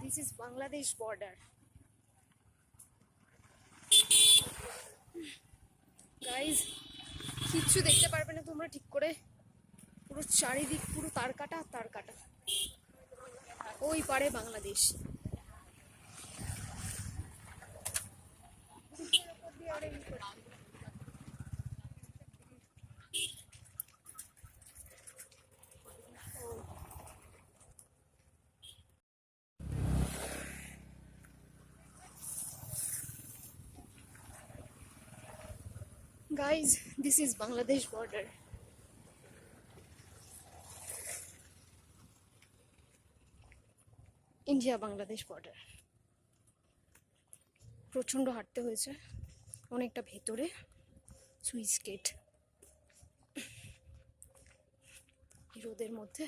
This is Bangladesh border. Guys কিচ্ছু দেখতে পারবে না তোমরা ঠিক করে, পুরো চারিদিক পুরো তার কাটা তার কাটা। ওই পারে Bangladesh. Guys, this is Bangladesh border. India Bangladesh border. প্রচণ্ড হাঁটতে হয়েছে, অনেকটা ভেতরে সুইচ গেট রোদের মধ্যে।